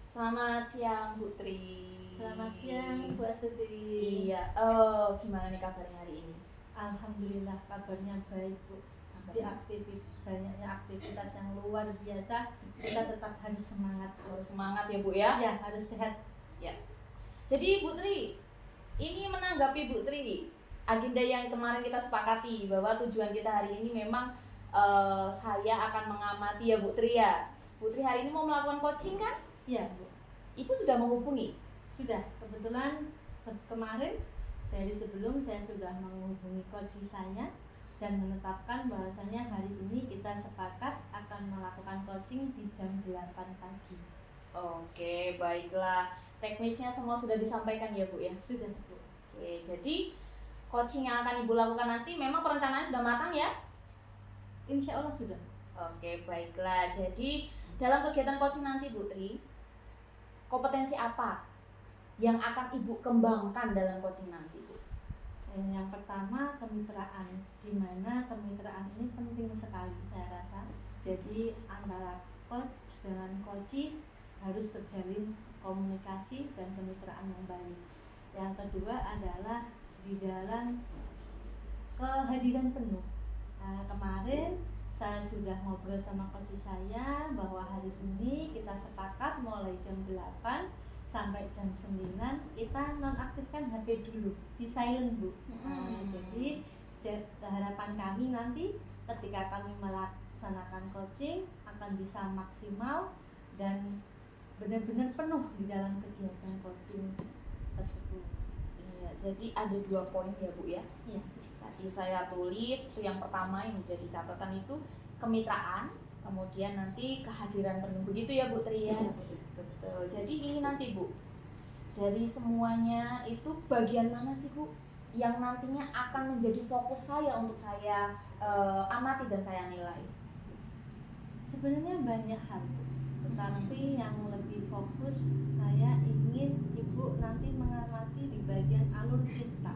Selamat siang Putri. Selamat siang Bu Astuti. Iya, gimana nih kabarnya hari ini? Alhamdulillah kabarnya baik Bu. Di banyaknya aktivitas yang luar biasa, kita tetap harus semangat. Harus semangat ya Bu ya? Ya, harus sehat. Ya. Jadi Putri, ini menanggapi Putri agenda yang kemarin kita sepakati bahwa tujuan kita hari ini memang saya akan mengamati ya Putri ya. Putri hari ini mau melakukan coaching kan? Iya Bu. Ibu sudah menghubungi? Sudah, kebetulan kemarin sehari sebelum saya sudah menghubungi coach saya dan menetapkan bahwasanya hari ini kita sepakat akan melakukan coaching di jam 8 pagi. Oke, baiklah. Teknisnya semua sudah disampaikan ya Bu ya? Sudah Bu. Oke, jadi coaching yang akan Ibu lakukan nanti memang perencanaannya sudah matang ya? Insya Allah sudah. Oke, baiklah. Jadi dalam kegiatan coaching nanti Putri, kompetensi apa yang akan Ibu kembangkan dalam coaching nanti Bu? Yang pertama kemitraan, di mana kemitraan ini penting sekali saya rasa. Jadi antara coach dengan coachee harus terjalin komunikasi dan kemitraan yang baik. Yang kedua adalah di dalam kehadiran penuh. Nah, kemarin saya sudah ngobrol sama coach saya bahwa hari ini kita sepakat mulai jam 8 sampai jam 9 kita nonaktifkan HP dulu, di silent Bu. Jadi harapan kami nanti ketika kami melaksanakan coaching akan bisa maksimal dan benar-benar penuh di dalam kegiatan coaching tersebut. Iya, jadi ada 2 poin ya Bu ya. Iya. Tadi saya tulis itu yang pertama yang menjadi catatan itu kemitraan, kemudian nanti kehadiran penuh begitu ya Bu Tri ya. Betul. Jadi ini nanti Bu, dari semuanya itu bagian mana sih Bu yang nantinya akan menjadi fokus saya untuk saya amati dan saya nilai? Sebenarnya banyak hal, tetapi yang lebih fokus saya ingin Ibu nanti mengamati di bagian alur tirta.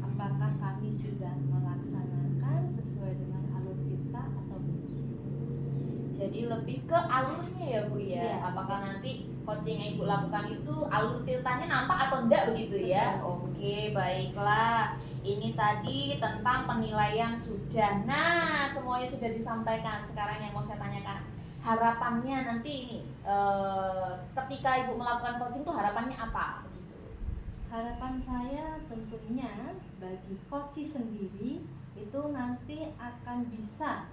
Apakah kami sudah melaksanakan sesuai dengan alur tirta atau belum? Jadi lebih ke alurnya ya Bu ya. Ya. Apakah nanti coaching yang Ibu lakukan itu alur tirtanya nampak atau enggak begitu ya? Oke, baiklah. Ini tadi tentang penilaian sudah. Nah, semuanya sudah disampaikan. Sekarang yang mau saya tanyakan, harapannya nanti ini ketika Ibu melakukan coaching itu harapannya apa begitu? Harapan saya tentunya bagi coach sendiri itu nanti akan bisa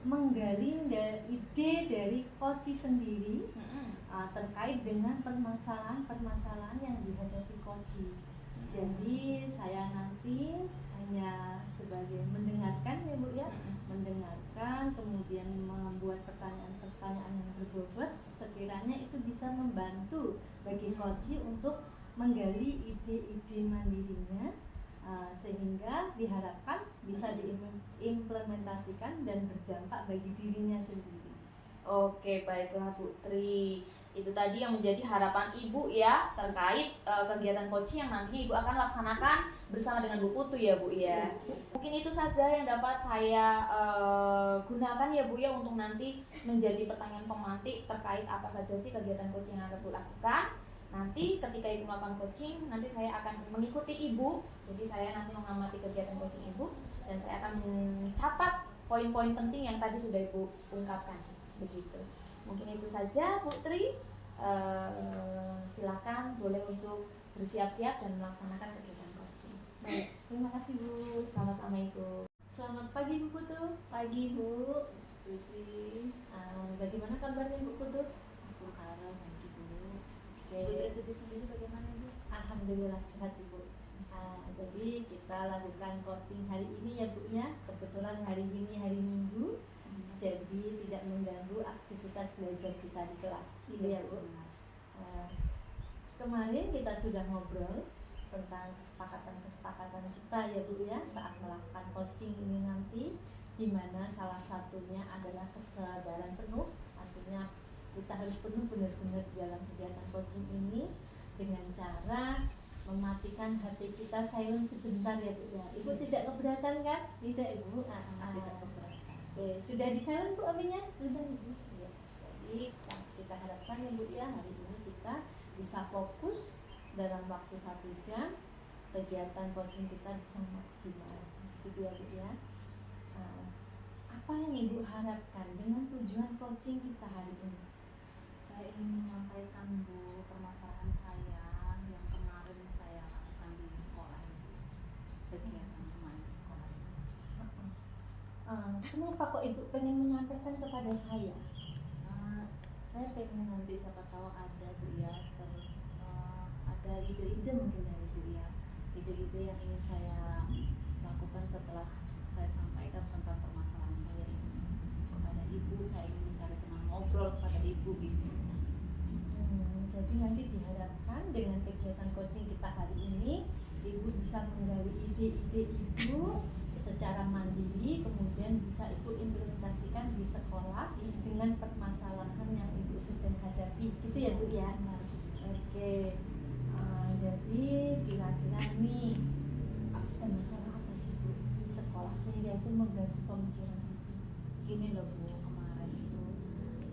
menggali ide dari coach sendiri terkait dengan permasalahan-permasalahan yang dihadapi coach. Jadi saya nanti hanya sebagai mendengarkan ya Bu ya, mendengarkan kemudian membuat pertanyaan-pertanyaan yang berbobot, sekiranya itu bisa membantu bagi coach untuk menggali ide-ide mandirinya sehingga diharapkan bisa diimplementasikan dan berdampak bagi dirinya sendiri. Oke, baiklah Putri. Itu tadi yang menjadi harapan Ibu ya terkait kegiatan coaching yang nantinya Ibu akan laksanakan bersama dengan Bu Putu ya Bu ya. Mungkin itu saja yang dapat saya gunakan ya Bu ya untuk nanti menjadi pertanyaan pemantik terkait apa saja sih kegiatan coaching yang akan Ibu lakukan. Nanti ketika Ibu melakukan coaching, nanti saya akan mengikuti Ibu. Jadi saya nanti mengamati kegiatan coaching Ibu dan saya akan mencatat poin-poin penting yang tadi sudah Ibu ungkapkan. Begitu. Mungkin itu saja Putri. Silakan boleh untuk bersiap-siap dan melaksanakan kegiatan coaching. Baik, terima kasih Bu. Sama-sama Ibu. Selamat pagi Bu Putu. Pagi Bu. Bagaimana kabarnya Bu Putu? Putri Suti sendiri bagaimana Ibu? Alhamdulillah sehat Ibu. Jadi kita lakukan coaching hari ini ya Bu ya. Kebetulan hari ini hari Minggu, jadi tidak mengganggu aktivitas belajar kita di kelas. Iya ya Bu. Kemarin kita sudah ngobrol tentang kesepakatan kita ya Bu ya saat melakukan coaching ini nanti, di mana salah satunya adalah kesadaran penuh, artinya kita harus penuh benar-benar dalam kegiatan coaching ini dengan cara mematikan HP kita silent sebentar ya Bu ya. Ibu tidak keberatan kan? Tidak Ibu. Tidak keberatan. Oke, sudah di silent Bu HP-nya? Sudah Ibu. Ya. Jadi kita harapkan ya Bu ya hari ini kita bisa fokus dalam waktu 1 jam, kegiatan coaching kita bisa maksimal, gitu ya Bu ya. Apa yang Ibu harapkan dengan tujuan coaching kita hari ini? Saya ingin menyampaikan Bu permasalahan saya yang kemarin saya lakukan di sekolah ini, kegiatan kemarin di sekolah ini. Kenapa kok Ibu pengen menyampaikan kepada saya? Saya pengen nanti siapa tahu ada Bu ya, ada ide-ide mungkin dari Bu ya, ide-ide yang ingin saya lakukan setelah saya sampaikan tentang permasalahan saya ini kepada Ibu. Saya ingin mencari teman ngobrol kepada Ibu gitu. Jadi nanti diharapkan dengan kegiatan coaching kita hari ini, Ibu bisa menggali ide-ide Ibu secara mandiri, kemudian bisa Ibu implementasikan di sekolah dengan permasalahan yang Ibu sedang hadapi, gitu ya Bu ya? Oke, jadi kira-kira nih ada masalah apa sih Bu di sekolah sehingga itu mengganggu pemikiran Ibu? Gini loh Bu, kemarin itu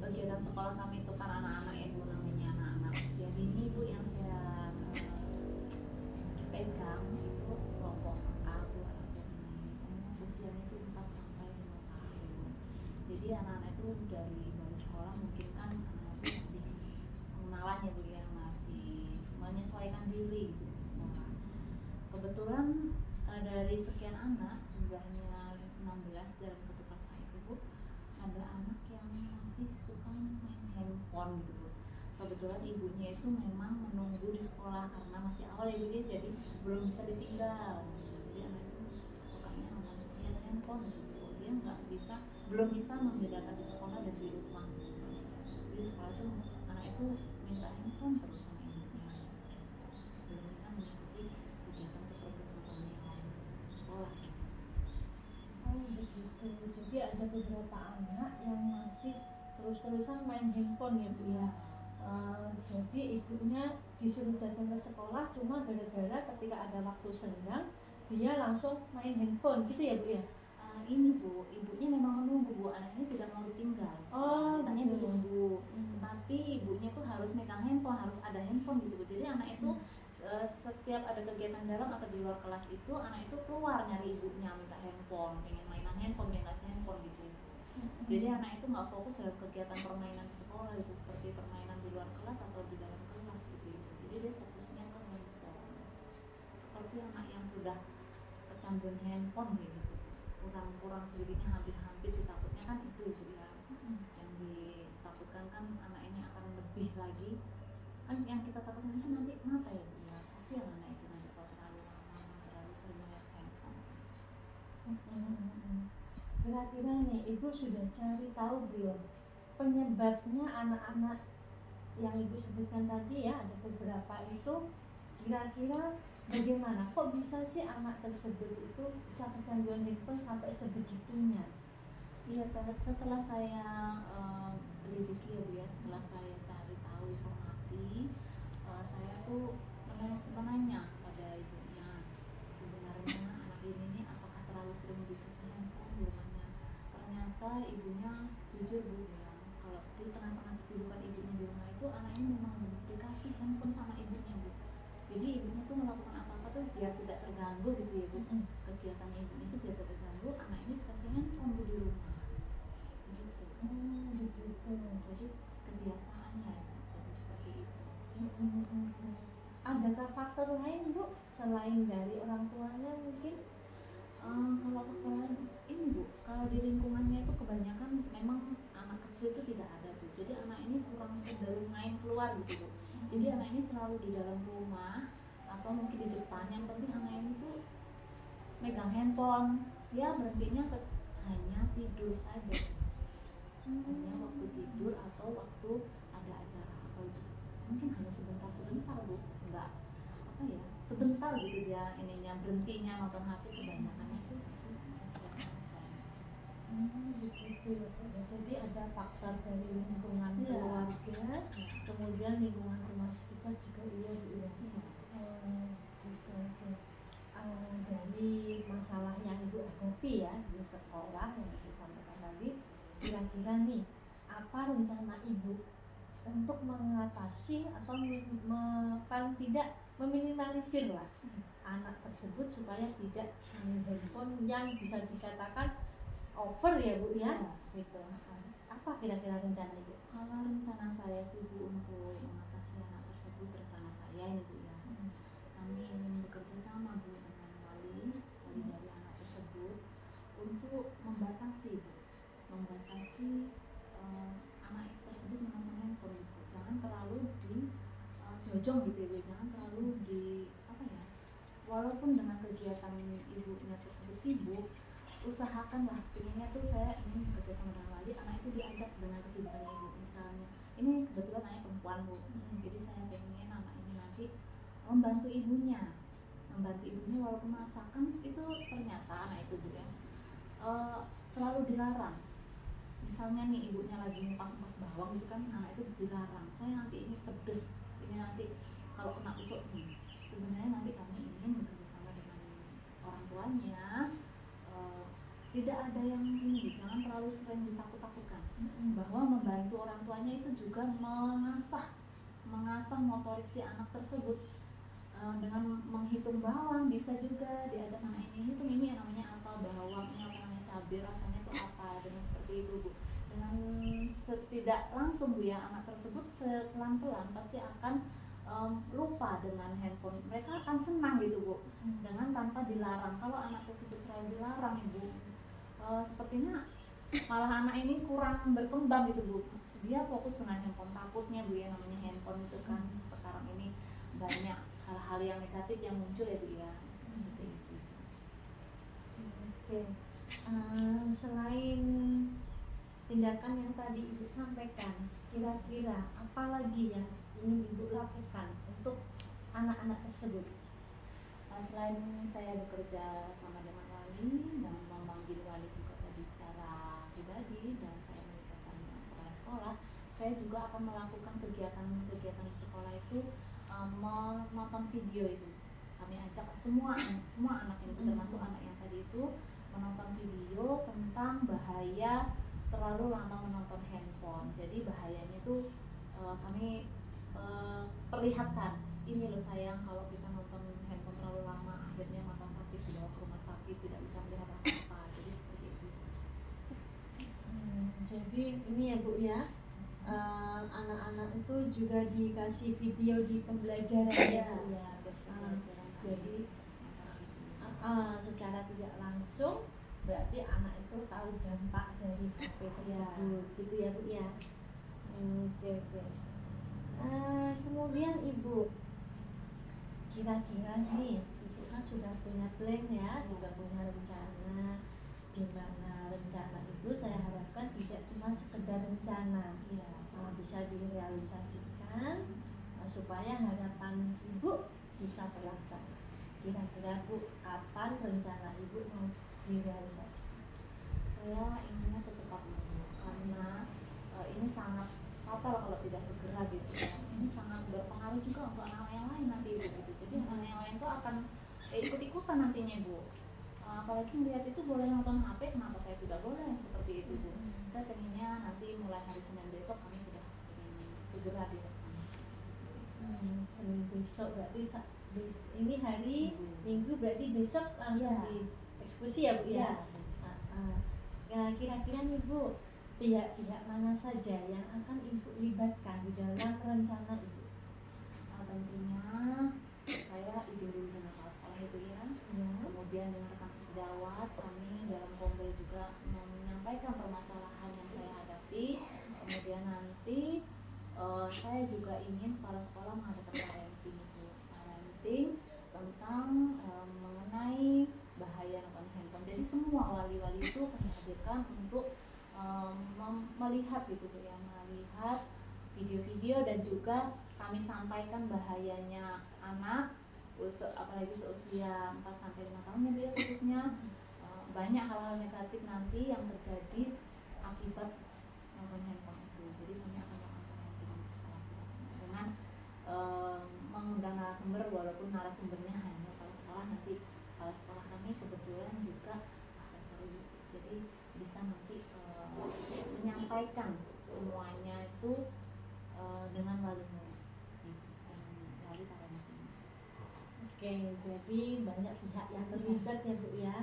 kegiatan sekolah kami itu kan anak-anak Ibu, namanya anak-anak usia dini Bu, yang saya pegang itu kelompok A Bu, anak usia dini, usianya itu 4 sampai 5 tahun. Jadi anak-anak itu dari baru sekolah mungkin kan masih pengenalan ya Bu ya, masih menyesuaikan diri gitu di sekolah. Kebetulan dari sekian anak, jumlahnya 16 dalam satu kelas A itu Bu, ada anak yang masih suka main handphone gitu Bu. Kebetulan ibunya itu memang menunggu di sekolah karena masih awal ya Bu ya, jadi belum bisa ditinggal. Jadi anak itu sukanya main handphone gitu. Dia belum bisa membedakan di sekolah dan di rumah. Di sekolah itu anak itu minta handphone terus sama ibunya. Belum bisa mengikuti kegiatan seperti teman-teman yang lain di sekolah. Oh begitu, jadi ada beberapa anak yang masih terus-terusan main handphone ya Bu ya. Jadi ibunya disuruh datang ke sekolah cuma gara-gara ketika ada waktu senggang dia langsung main handphone gitu ya Bu ya? Ini Bu, ibunya memang menunggu Bu, anaknya tidak mau ditinggal. Anaknya ditunggu, tapi ibunya tuh harus megang handphone, harus ada handphone gitu Bu. Jadi anak itu setiap ada kegiatan dalam atau di luar kelas itu, anak itu keluar nyari ibunya, minta handphone, pengen mainan handphone gitu. Jadi anak itu nggak fokus dalam kegiatan permainan di sekolah itu, seperti permainan di luar kelas atau di dalam kelas gitu. Jadi dia fokusnya ke handphone. Seperti anak yang sudah kecanduan handphone gitu, kurang sedikitnya hampir sih, takutnya kan itu ya. Yang ditakutkan kan anak ini akan lebih lagi, kan yang kita takutkan itu nanti kenapa ya Bu ya, kasihan anak itu nanti kalau terlalu lama, terlalu sering melihat handphone. Kira-kira nih Ibu sudah cari tahu belum penyebabnya anak-anak yang Ibu sebutkan tadi ya, ada beberapa itu, kira-kira bagaimana kok bisa sih anak tersebut itu bisa kecanduan handphone sampai sebegitunya? Iya, setelah saya selidiki ya Bu ya, setelah saya cari tahu informasi, saya tuh menanya pada ibunya, sebenarnya anak ini apakah terlalu sering dikasih handphone di rumahnya. Ternyata ibunya jujur Bu bilang kalau di tengah-tengah kesibukan ibunya di rumah itu, anak ini memang dikasih handphone sama ibunya Bu. Jadi ibunya tuh melakukan apa-apa tuh biar tidak terganggu gitu ya Bu. Kegiatan ibunya itu biar tidak terganggu, anak ini dikasih handphone Bu di rumah. Begitu. Jadi kebiasaannya jadi seperti itu. Adakah faktor lain Bu selain dari orang tuanya mungkin? Kalau faktor lain ini Bu, kalau di lingkungannya itu kebanyakan memang anak kecil itu tidak ada Bu. Jadi anak ini kurang cenderung main keluar gitu Bu. Jadi anak ini selalu di dalam rumah atau mungkin di depan. Yang penting anak ini tuh megang handphone, ya berhentinya hanya tidur saja. Hanya waktu tidur atau waktu ada acara apa itu, mungkin hanya sebentar Bu, enggak apa ya, sebentar gitu dia ininya, berhentinya nonton HP, kebanyakannya itu pasti Begitu ya Bu. Jadi ada faktor dari lingkungan keluarga, kemudian lingkungan rumah sekitar juga iya Bu ya. Gitu. Dari masalah yang Ibu hadapi ya di sekolah yang Ibu sampaikan tadi, kira-kira nih apa rencana Ibu untuk mengatasi atau paling tidak meminimalisir lah anak tersebut supaya tidak main handphone yang bisa dikatakan over ya Bu ya, gitu. Apa kira-kira rencana Ibu? Kalau rencana saya sih Bu untuk mengatasi anak tersebut, rencana saya ini Bu ya, kami ingin bekerja sama Bu dengan wali dari anak tersebut untuk membatasi Bu, anak tersebut menonton handphone Bu. Jangan terlalu jojong gitu ya Bu, jangan terlalu di apa ya, walaupun dengan kegiatan ibunya tersebut sibuk, usahakanlah, pengennya tuh saya ingin bekerja sama dengan wali, anak itu diajak dengan kesibukannya ibu. Misalnya ini kebetulan anaknya perempuan Bu, jadi saya pengen anak ini nanti membantu ibunya walaupun masakan itu ternyata anak itu Bu ya selalu dilarang. Misalnya nih ibunya lagi ngupas bawang gitu kan, anak itu dilarang, saya nanti ini pedes, ini nanti kalau kena usuk nih. Sebenarnya nanti kami ingin bekerja sama dengan orang tuanya, tidak ada yang ini, jangan terlalu sering ditakut-takutkan, bahwa membantu orang tuanya itu juga mengasah motorik si anak tersebut. Dengan menghitung bawang bisa juga diajak anak ini hitung ini yang namanya apa, bawang ini apa namanya, cabai rasanya itu apa, dengan seperti itu Bu. Dengan tidak langsung Bu ya, anak tersebut pelan-pelan pasti akan lupa dengan handphone. Mereka akan senang gitu Bu, dengan tanpa dilarang. Kalau anak tersebut selalu dilarang Ibu, sepertinya malah anak ini kurang berkembang gitu Bu. Dia fokus dengan handphone, takutnya Bu ya, namanya handphone itu kan sekarang ini banyak hal-hal yang negatif yang muncul ya Bu ya, seperti itu. Oke. Selain tindakan yang tadi Ibu sampaikan, kira-kira apa lagi yang ingin Ibu lakukan untuk anak-anak tersebut? Selain saya bekerja sama dengan wali dan memanggil wali juga tadi secara pribadi, dan saya melibatkan kepala sekolah, saya juga akan melakukan kegiatan di sekolah itu, menonton video itu. Kami ajak semua anak ini, termasuk anak yang tadi itu, menonton video tentang bahaya terlalu lama menonton handphone. Jadi bahayanya itu kami perlihatkan, ini loh sayang, kalau kita nonton handphone terlalu lama akhirnya mata sakit, dibawa ke rumah sakit, tidak bisa melihat apa-apa. Jadi seperti itu. Jadi ini ya Bu ya, anak-anak itu juga dikasih video di pembelajaran ya Bu ya. Jadi secara tidak langsung berarti anak itu tahu dampak dari HP tersebut, gitu ya Bu ya. Oke. Kemudian Ibu, kira-kira nih Ibu kan sudah punya plan ya, sudah punya rencana, di mana rencana itu saya harapkan tidak cuma sekedar rencana, bisa direalisasikan supaya harapan Ibu bisa terlaksana. Kira-kira Bu, kapan rencana Ibu mau direalisasikan? Saya inginnya secepatnya Bu, karena ini sangat fatal kalau tidak segera gitu ya. Ini sangat berpengaruh juga untuk anak-anak yang lain nanti Bu gitu. Jadi anak-anak yang lain itu akan ikut-ikutan nantinya Bu. Apalagi melihat itu boleh nonton HP, kenapa saya tidak boleh, seperti itu Bu. Saya pengennya nanti mulai hari Senin besok kami sudah ingin segera dilaksanakan. Senin besok berarti ini hari Minggu, berarti besok langsung dieksekusi ya Bu ya. Nah, kira-kira nih Bu, pihak-pihak mana saja yang akan Ibu libatkan di dalam rencana Ibu? Tentunya saya izin dulu dengan kepala sekolah itu ya. Kemudian dengan rekan sejawat kami dalam kombel juga menyampaikan permasalahan yang saya hadapi. Kemudian nanti saya juga ingin kepala sekolah mengadakan parenting tentang mengenai bahaya nonton handphone. Jadi semua wali-wali itu kami hadirkan untuk melihat gitu tuh ya, melihat video-video, dan juga kami sampaikan bahayanya anak apalagi seusia 4-5 tahun ya khususnya. Banyak hal-hal negatif nanti yang terjadi akibat nonton handphone itu. Jadi kami akan melakukan parenting di sekolah dengan mengundang narasumber, walaupun narasumbernya hanya kepala sekolah. Nanti kepala sekolah kami kebetulan juga asesor, jadi bisa nanti menyampaikan semuanya itu dengan wali murid. wali para meeting. Oke, jadi banyak pihak yang terlibat ya Bu ya,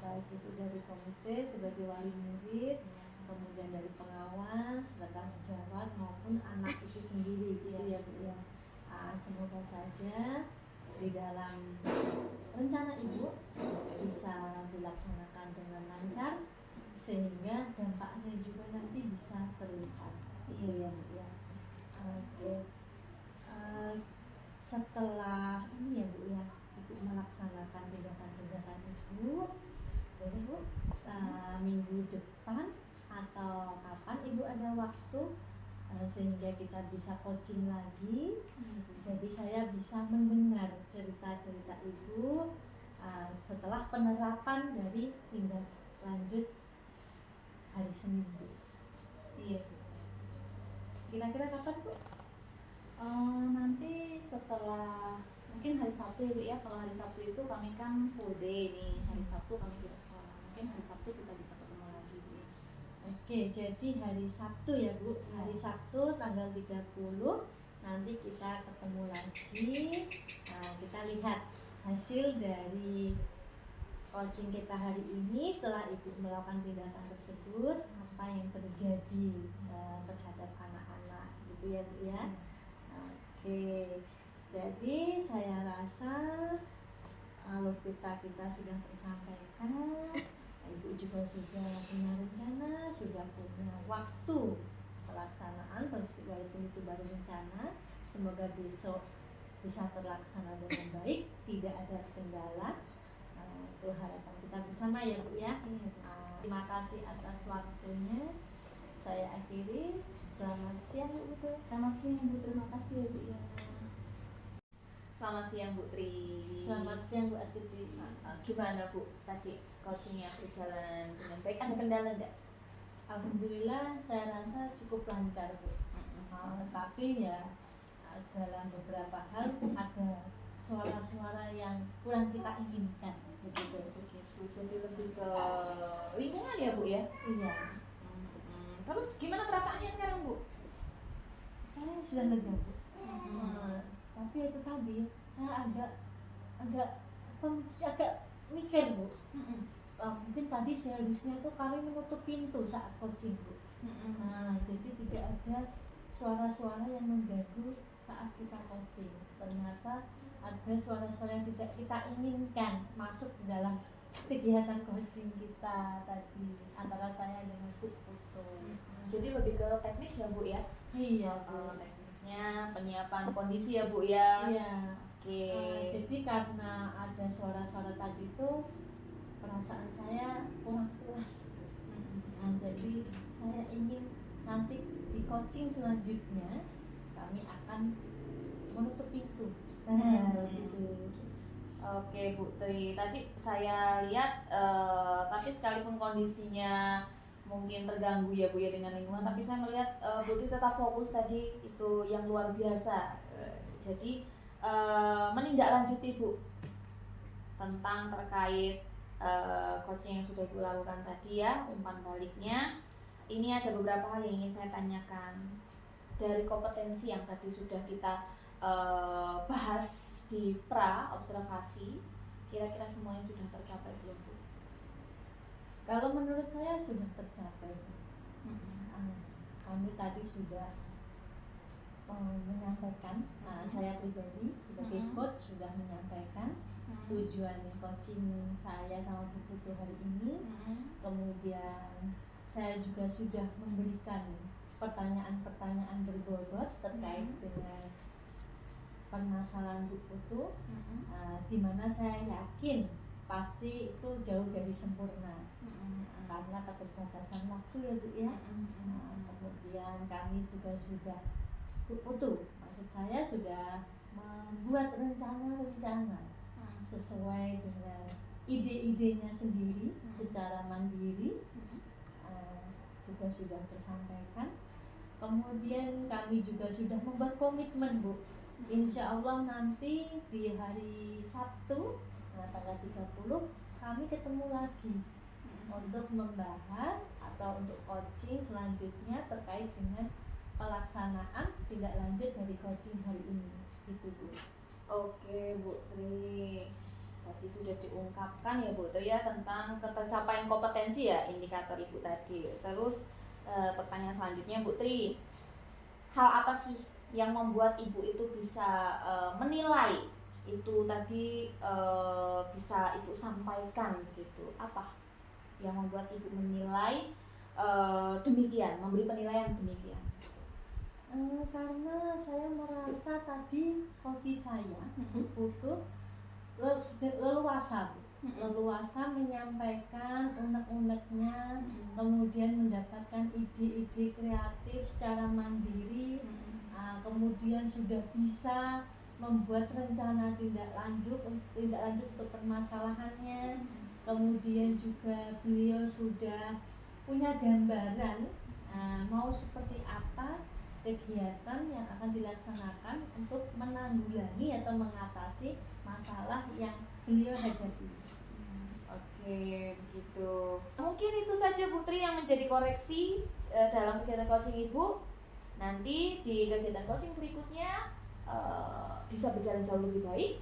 baik itu dari komite sebagai wali murid, kemudian dari pengawas, rekan sejawat maupun anak itu sendiri gitu ya Bu ya. Semoga saja di dalam rencana Ibu bisa dilaksanakan dengan lancar sehingga dampaknya juga nanti bisa terlihat gitu ya Bu ya. Oke. Setelah ini ya Bu ya, Ibu melaksanakan tindakan-tindakan Ibu, boleh Bu minggu depan atau kapan Ibu ada waktu sehingga kita bisa coaching lagi. Jadi saya bisa mendengar cerita-cerita Ibu setelah penerapan dari tindak lanjut hari Senin besok. Iya Bu. Kira-kira kapan Bu? Nanti setelah mungkin hari Sabtu ya Bu ya. Kalau hari Sabtu itu kami kan full day nih, hari Sabtu kami tidak sekolah, mungkin hari Sabtu kita bisa ketemu lagi Bu ya. Oke, jadi hari Sabtu ya Bu, hari Sabtu tanggal 30 nanti kita ketemu lagi. Kita lihat hasil dari coaching kita hari ini setelah Ibu melakukan tindakan tersebut, apa yang terjadi terhadap anak-anak gitu ya Bu ya. Oke, jadi saya rasa alur kita sudah tersampaikan. Ibu juga sudah punya rencana, sudah punya waktu pelaksanaan, walaupun itu baru rencana. Semoga besok bisa terlaksana dengan baik, tidak ada kendala. Itu harapan kita bersama ya Bu ya. Terima kasih atas waktunya. Saya akhiri. Selamat siang Bu. Selamat siang Bu, terima kasih ya Bu ya. Selamat siang Bu Tri. Selamat siang Bu Astuti. Gimana Bu tadi coachingnya berjalan dengan baik? Ada kendala enggak? Alhamdulillah saya rasa cukup lancar Bu. Tapi ya dalam beberapa hal ada suara-suara yang kurang kita inginkan begitu. Jadi lebih ke lingkungan ya Bu ya? Iya. Terus gimana perasaannya sekarang Bu? Saya sudah lega Bu. Tapi itu tadi saya agak mikir Bu. Mungkin tadi seharusnya tuh kami menutup pintu saat coaching Bu. Jadi tidak ada suara-suara yang mengganggu saat kita coaching. Ternyata ada suara-suara yang tidak kita inginkan masuk ke dalam kegiatan coaching kita tadi antara saya dengan Bu Putu. Jadi lebih ke teknis ya Bu ya? Iya Bu. Teknisnya penyiapan kondisi ya Bu ya? Iya. Oke. Jadi karena ada suara-suara tadi itu perasaan saya kurang puas. Jadi saya ingin nanti di coaching selanjutnya kami akan menutup pintu. Gitu. Oke Bu Tri, tadi saya lihat tapi sekalipun kondisinya mungkin terganggu ya Bu ya dengan lingkungan, tapi saya melihat Bu Tri tetap fokus tadi itu yang luar biasa. Jadi menindaklanjuti Bu tentang terkait coaching yang sudah Ibu lakukan tadi ya, umpan baliknya. Ini ada beberapa hal yang ingin saya tanyakan dari kompetensi yang tadi sudah kita bahas di pra observasi. Kira-kira semuanya sudah tercapai belum Bu? Kalau menurut saya sudah tercapai. Kami tadi sudah menyampaikan, saya pribadi sebagai coach sudah menyampaikan tujuan coaching saya sama Bu Putu hari ini. Kemudian saya juga sudah memberikan pertanyaan-pertanyaan berbobot terkait dengan permasalahan Bu Putu, di mana saya yakin pasti itu jauh dari sempurna karena keterbatasan waktu ya Bu ya. Kemudian kami juga sudah Bu Putu, maksud saya sudah membuat rencana-rencana sesuai dengan ide-idenya sendiri secara mandiri, juga sudah tersampaikan. Kemudian kami juga sudah membuat komitmen Bu, insya Allah nanti di hari Sabtu tanggal 30 kami ketemu lagi untuk membahas atau untuk coaching selanjutnya terkait dengan pelaksanaan tindak lanjut dari coaching hari ini gitu Bu. Oke Bu Tri, tadi sudah diungkapkan ya Bu Tri ya tentang ketercapaian kompetensi ya indikator Ibu tadi. Terus pertanyaan selanjutnya Bu Tri, hal apa sih yang membuat Ibu itu bisa menilai itu tadi bisa Ibu sampaikan begitu? Apa yang membuat Ibu menilai demikian, memberi penilaian demikian? Karena saya merasa tadi coach saya itu leluasa Bu. Leluasa menyampaikan unek-uneknya, kemudian mendapatkan ide-ide kreatif secara mandiri, kemudian sudah bisa membuat rencana tindak lanjut untuk permasalahannya, kemudian juga beliau sudah punya gambaran mau seperti apa kegiatan yang akan dilaksanakan untuk menanggulangi atau mengatasi masalah yang beliau hadapi. Oke, begitu. Mungkin itu saja Bu Tri yang menjadi koreksi dalam kegiatan coaching Ibu. Nanti di kegiatan coaching berikutnya bisa berjalan jauh lebih baik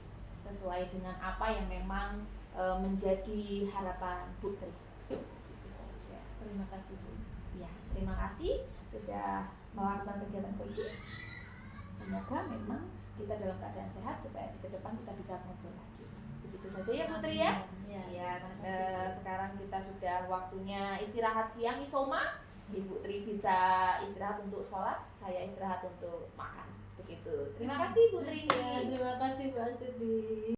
sesuai dengan apa yang memang menjadi harapan Bu Tri. Itu saja. Terima kasih Bu. Ya, terima kasih sudah melakukan kegiatan coaching. Semoga memang kita dalam keadaan sehat supaya di depan kita bisa ngobrol lagi. Begitu saja ya Putri ya. Ya, sekarang kita sudah waktunya istirahat siang isoma. Ibu Tri bisa istirahat untuk sholat, saya istirahat untuk makan. Begitu. Terima kasih Putri. Ya, terima kasih Bu Astuti.